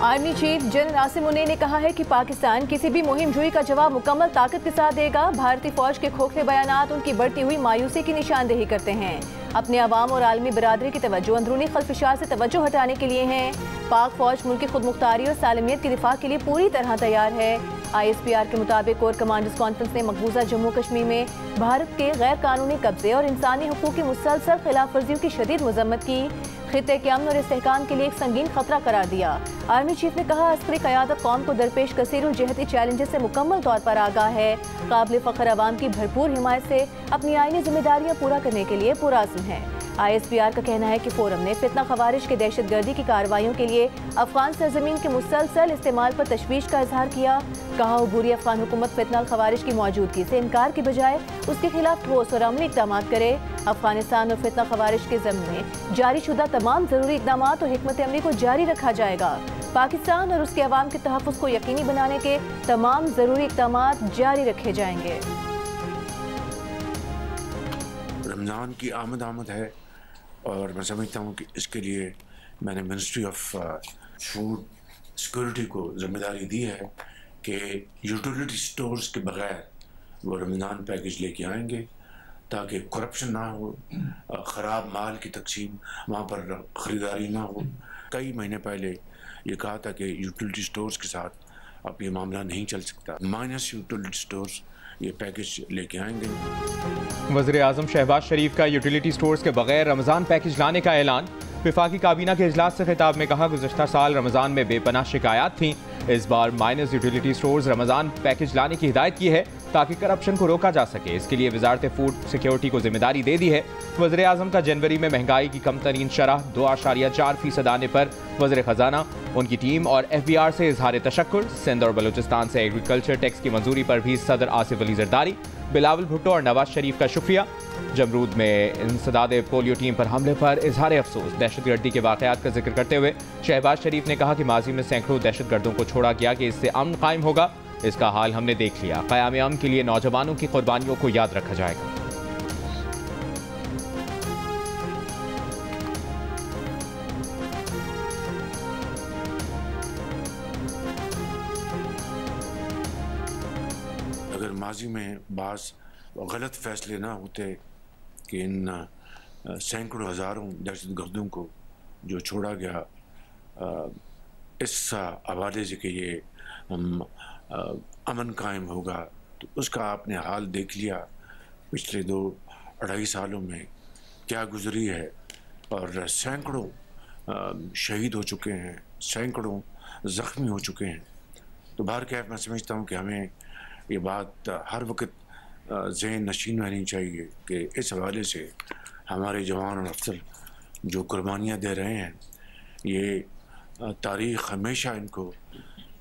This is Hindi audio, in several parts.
Army chief general Asim Munir ने कहा है कि पाकिस्तान किसी भी मुहिम जुई का जवाब मुकम्मल ताकत के साथ देगा। भारतीय फौज के खोखले बयानात उनकी बढ़ती हुई मायूसी की निशानदेही करते हैं। अपने अवाम और आलमी बरादरी की तवज्जो अंदरूनी खलफिशात से तवज्जो हटाने के लिए हैं। पाक फौज मुल्क की खुद मुख्तारी और सालमियत के दिफा के लिए पूरी तरह तैयार है। ISPR के मुताबिक कोर कमांडर्स कॉन्फ्रेंस ने मकबूजा जम्मू कश्मीर में भारत के गैर कानूनी कब्जे और इंसानी हुकूक की मुसलसल खिलाफ वर्जियों की शदीद मजम्मत की। खित्ते के अमन और इस्तेहकाम के लिए एक संगीन खतरा करार दिया। आर्मी चीफ ने कहा, अस्करी क़यादत कौम को दरपेश कसीरुल जहती चैलेंजेस से मुकम्मल तौर पर आगाह है। काबिल फ़ख्र अवाम की भरपूर हिमायत से अपनी आईनी जिम्मेदारियां पूरा करने के लिए पुरअज़्म है। ISPR का कहना है कि फोरम ने फितना खवारिश की दहशतगर्दी की कार्रवाइयों के लिए अफगान सरजमीन के मुसलसल इस्तेमाल पर तशवीश का इजहार किया। कहा, अबूरी अफगान हुकूमत फितना खवारिश की मौजूदगी से इनकार के बजाय उसके खिलाफ ठोस और अमली इक़दाम करे। अफगानिस्तान और फितना खवारिश के ज़मीन में जारी शुदा तमाम ज़रूरी इक़दाम और हिकमत अमली को जारी रखा जाएगा। पाकिस्तान और उसके अवाम के तहफ़्फ़ुज़ को यकीनी बनाने के तमाम ज़रूरी इक़दाम जारी रखे जाएंगे। रमज़ान की आमद है और मैं समझता हूँ कि इसके लिए मैंने मिनिस्ट्री ऑफ फूड सिक्योरिटी को जिम्मेदारी दी है कि यूटिलिटी स्टोर्स के बगैर वो रमज़ान पैकेज लेके आएंगे ताकि करप्शन ना हो, ख़राब माल की तकसीम वहाँ पर ख़रीदारी ना हो। कई महीने पहले ये कहा था कि यूटिलिटी स्टोर्स के साथ अब ये मामला नहीं चल सकता। माइनस यूटिलिटी स्टोर्स ये पैकेज लेके आएंगे। वज़ीर-ए-आज़म शहबाज शरीफ का यूटिलिटी स्टोर्स के बगैर रमज़ान पैकेज लाने का ऐलान। विफाकी काबीना के इजलास से खिताब में कहा, गुज़श्ता साल रमज़ान में बेपनाह शिकायत थीं। इस बार minus utility stores Ramzan package लाने की हिदायत की है ताकि करप्शन को रोका जा सके। इसके लिए वजारत फूड सिक्योरिटी को जिम्मेदारी दे दी है। वज़ीर-ए-आज़म का जनवरी में महंगाई की कम तरीन शरह 2.4% आने पर वज़ीर ख़जाना, उनकी टीम और FBR से इजहार तशक्कुर। सिंध और बलूचिस्तान से एग्रीकल्चर टैक्स की मंजूरी पर भी सदर आसिफ अली जरदारी, बिलावल भुट्टो और नवाज शरीफ का शुक्रिया। जमरूद में इंसदाद पोलियो टीम पर हमले पर इजहार अफसोस। दहशतगर्दी के वाक़यात का जिक्र करते हुए शहबाज शरीफ ने कहा कि माजी में सैकड़ों दहशतगर्दों को छोड़ा गया कि इससे अमन कायम होगा। इसका हाल हमने देख लिया। क़याम अमन के लिए नौजवानों की कुर्बानियों को याद रखा जाएगा। अगर माजी में बास गलत फैसले ना होते कि इन सैकड़ों हज़ारों दहशतगर्दों को जो छोड़ा गया इस हवाले से कि ये अमन कायम होगा, तो उसका आपने हाल देख लिया। पिछले 2-2.5 सालों में क्या गुजरी है और सैकड़ों शहीद हो चुके हैं, सैकड़ों ज़ख्मी हो चुके हैं। तो बहरकैफ मैं समझता हूँ कि हमें ये बात हर वक्त ज़हन नशीन रहनी चाहिए कि इस हवाले से हमारे जवान और अफसर जो कुर्बानियाँ दे रहे हैं, ये तारीख़ हमेशा इनको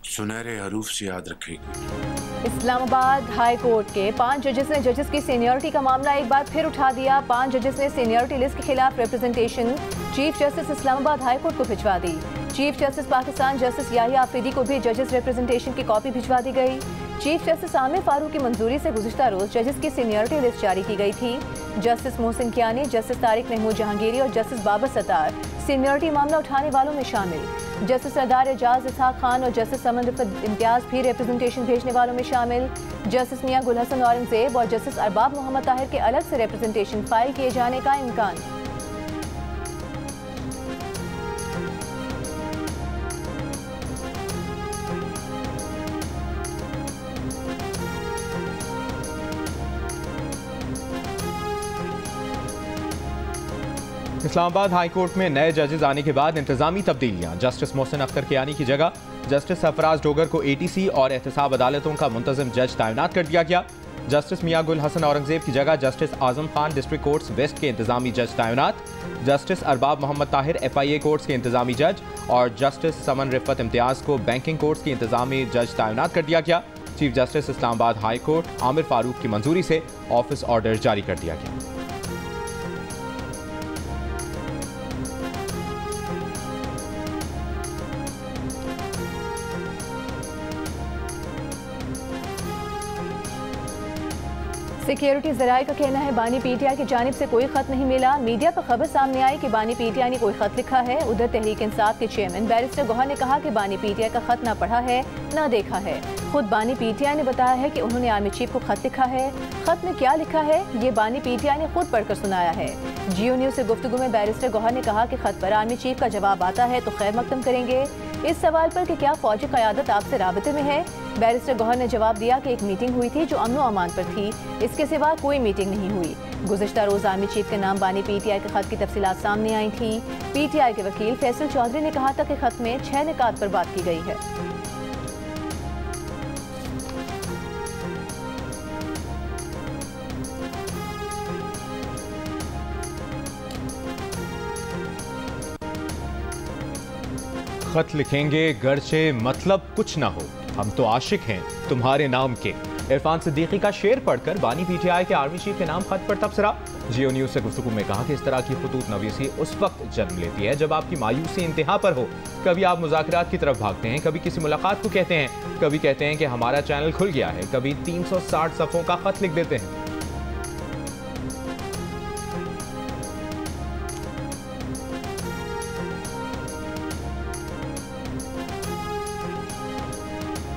सुनहरे हरूफ से याद रखेगी। इस्लामाबाद हाई कोर्ट के 5 जजेस ने जजेस की सीनियरिटी का मामला एक बार फिर उठा दिया। 5 जजेस ने सीनियरिटी लिस्ट के खिलाफ representation chief justice Islamabad high court को भिजवा दी। Chief justice Pakistan justice Yahya Afridi को भी जजेस रिप्रेजेंटेशन की कॉपी भिजवा दी गई। चीफ जस्टिस आमिर फारूक की मंजूरी से गुज़िश्ता रोज जजेस की सीनियरिटी लिस्ट जारी की गई थी। जस्टिस मोहसिन कियानी, जस्टिस तारिक महमूद जहांगीरी और जस्टिस बाबर सत्तार सीनियरिटी मामला उठाने वालों में शामिल। जस्टिस सरदार एजाज इसहाक खान और जस्टिस समन रिफत इम्तियाज भी रिप्रेजेंटेशन भेजने वालों में शामिल। जस्टिस मियां गुल हसन औरंगजेब और जस्टिस अरबाब मोहम्मद ताहिर के अलग से रिप्रेजेंटेशन फाइल किए जाने का इम्कान। इस्लामाबाद हाई कोर्ट में नए जजेस आने के बाद इंतजामी तब्दीलियां। जस्टिस मोहसिन अख्तर कियानी की जगह जस्टिस सरफराज डोगर को ATC और एहतसाब अदालतों का मुंतज़िम जज तैनात कर दिया गया। जस्टिस मियां गुल हसन औरंगजेब की जगह justice Azam Khan district courts west के इंतजामी जज तैनात। Justice Arbab Mohammad Tahir FIA courts के इंतजामी जज और जस्टिस समन रिफत इम्तियाज को बैंकिंग कोर्ट्स के इंतजामी जज तैनात कर दिया गया। Chief justice Islamabad high court Aamir Farooq की मंजूरी से ऑफिस ऑर्डर जारी कर दिया गया। सिक्योरिटी जराये का कहना है बानी पीटीआई की जानिब से कोई खत नहीं मिला। मीडिया पर खबर सामने आई कि बानी पीटीआई ने कोई खत लिखा है। उधर तहरीक इंसाफ के चेयरमैन बैरिस्टर गौहर ने कहा कि बानी पीटीआई का खत ना पढ़ा है ना देखा है। खुद बानी पीटीआई ने बताया है कि उन्होंने आर्मी चीफ को खत लिखा है। खत में क्या लिखा है ये बानी पीटीआई ने खुद पढ़कर सुनाया है। जियो न्यूज से गुफ्तगू में बैरिस्टर गौहर ने कहा कि खत पर आर्मी चीफ का जवाब आता है तो खैर मकदम करेंगे। इस सवाल पर कि क्या फौजी क़यादत आपसे राबते में है, बैरिस्टर गौहर ने जवाब दिया कि एक मीटिंग हुई थी जो अमन व अमान पर थी, इसके सिवा कोई मीटिंग नहीं हुई। गुज़िश्ता रोज़ आर्मी चीफ के नाम बानी पीटीआई के खत की तफसीलात सामने आई थी। पीटीआई के वकील फैसल चौधरी ने कहा था कि खत में 6 निकात पर बात की गई है। खत लिखेंगे गरचे मतलब कुछ ना हो, हम तो आशिक हैं तुम्हारे नाम के। इरफान सिद्दीकी का शेर पढ़कर बानी पीटीआई के आर्मी चीफ के नाम खत पर तबसरा। जियो न्यूज से गुफ्तगू में कहा कि इस तरह की खतूत नवीसी उस वक्त जन्म लेती है जब आपकी मायूसी इंतहा पर हो। कभी आप मुज़ाकरात की तरफ भागते हैं, कभी किसी मुलाकात को कहते हैं, कभी कहते हैं कि हमारा चैनल खुल गया है, कभी 360 सफ़ों का खत लिख देते हैं।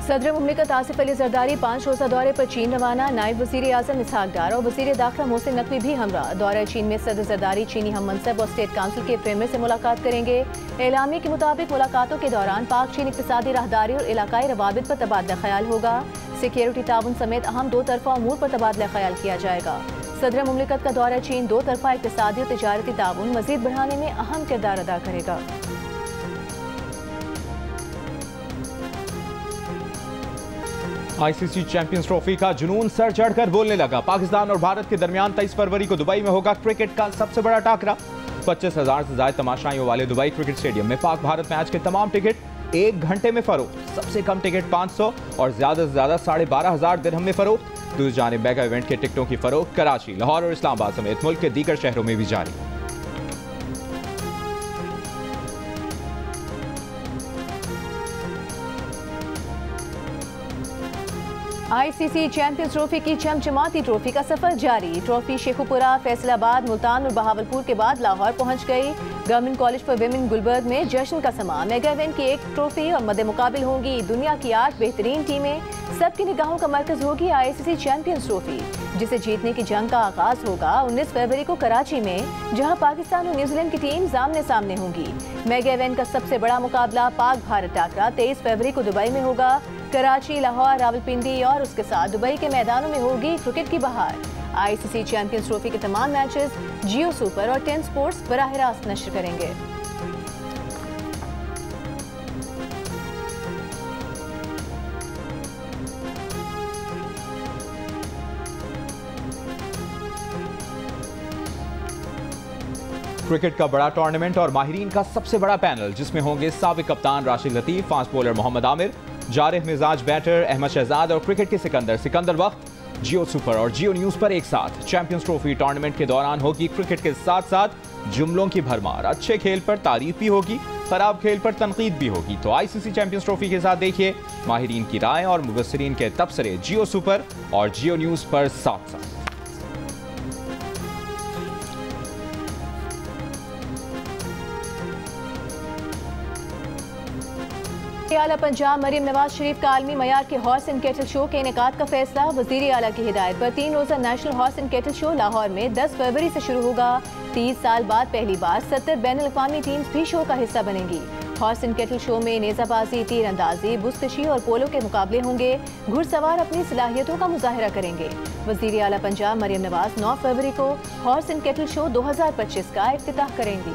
सदर मुमलिकत आसिफ अली जरदारी 5 रोज़ा दौरे पर चीन रवाना। नायब वज़ीर आज़म इसहाक डार और वज़ीर दाखिला मोहसिन नकवी भी हमरा। दौरा चीन में सदर जरदारी चीनी हम मनसब और स्टेट काउंसिल के प्रीमियर से मुलाकात करेंगे। एलामी के मुताबिक मुलाकातों के दौरान पाक चीन इक़्तिसादी राहदारी और इलाकाई रवाबित पर तबादला ख्याल होगा। सिक्योरिटी ताउन समेत अहम 2 तरफ़ा अमूर पर तबादला ख्याल किया जाएगा। सदर मुमलिकत का दौरा चीन 2 तरफ़ा इक़्तिसादी और तिजारती ताउन मज़ीद बढ़ाने में अहम किरदार अदा करेगा। आईसीसी चैंपियंस ट्रॉफी का जुनून सर चढ़कर बोलने लगा। पाकिस्तान और भारत के दरमियान 23 फरवरी को दुबई में होगा क्रिकेट का सबसे बड़ा टाकरा। 25,000 से ज्यादा तमाशाइयों वाले दुबई क्रिकेट स्टेडियम में पाक भारत मैच के तमाम टिकट 1 घंटे में फरोख्त। सबसे कम टिकट 500 और ज्यादा से ज्यादा 12,500 दिरहम में फरोख्त। दूसरी जानिब मेगा इवेंट के टिकटों की फरोख्त कराची, लाहौर और इस्लामाबाद समेत मुल्क के दीगर शहरों में भी जारी। आईसीसी चैंपियंस ट्रॉफी की चमचमाती ट्रॉफी का सफर जारी। ट्रॉफी शेखुपुरा, फैसलाबाद, मुल्तान और बहावलपुर के बाद लाहौर पहुंच गई। Government college for women Gulberg में जश्न का समा। मेगा इवेंट की 1 ट्रॉफी और मद्दे मुकाबिल होंगी दुनिया की 8 बेहतरीन टीमें। सबकी निगाहों का मरकज होगी आईसीसी चैंपियंस ट्रॉफी, जिसे जीतने की जंग का आगाज होगा 19 फरवरी को कराची में, जहां पाकिस्तान और न्यूजीलैंड की टीम आमने सामने होंगी। मेगा इवेंट का सबसे बड़ा मुकाबला पाक भारत टाकरा 23 फरवरी को दुबई में होगा। कराची, लाहौर, रावलपिंडी और उसके साथ दुबई के मैदानों में होगी क्रिकेट की बहार। आईसीसी चैंपियंस ट्रॉफी के तमाम मैचेस जियो सुपर और 10 स्पोर्ट्स बराह रास्त नश्र करेंगे। क्रिकेट का बड़ा टूर्नामेंट और माहिरीन का सबसे बड़ा पैनल, जिसमें होंगे साबिक कप्तान राशिद लतीफ, फास्ट बॉलर मोहम्मद आमिर, जारिह मिजाज बैटर अहमद शहजाद और क्रिकेट के सिकंदर वक्त। जियो सुपर और जियो न्यूज पर एक साथ। चैंपियंस ट्रॉफी टूर्नामेंट के दौरान होगी क्रिकेट के साथ साथ जुमलों की भरमार। अच्छे खेल पर तारीफ भी होगी, खराब खेल पर तनकीद भी होगी। तो आईसीसी चैंपियंस ट्रॉफी के साथ देखिए माहिरीन की राय और मुबस्सिरीन के तबसरे जियो सुपर और जियो न्यूज पर साथ साथ। आला पंजाब मरीम नवाज शरीफ का आलमी मयार के हॉर्स एंड कैटल शो के इनेकाद का फैसला। वजीर आला की हिदायत पर 3 रोजा national horse and cattle show Lahore में 10 फरवरी से शुरू होगा। 30 साल बाद पहली बार 70 बैनुल अक़वामी टीम्स भी शो का हिस्सा बनेंगी। हॉर्स एंड कैटल शो में नेज़ाबाजी, तीरंदाजी, बुज़कशी और पोलो के मुकाबले होंगे। घुड़सवार अपनी सलाहियतों का मुजाहिरा करेंगे। वजीर आला पंजाब मरीम नवाज 9 फरवरी को हॉर्स एंड कैटल शो 2025 का इफ्तिताह करेंगी।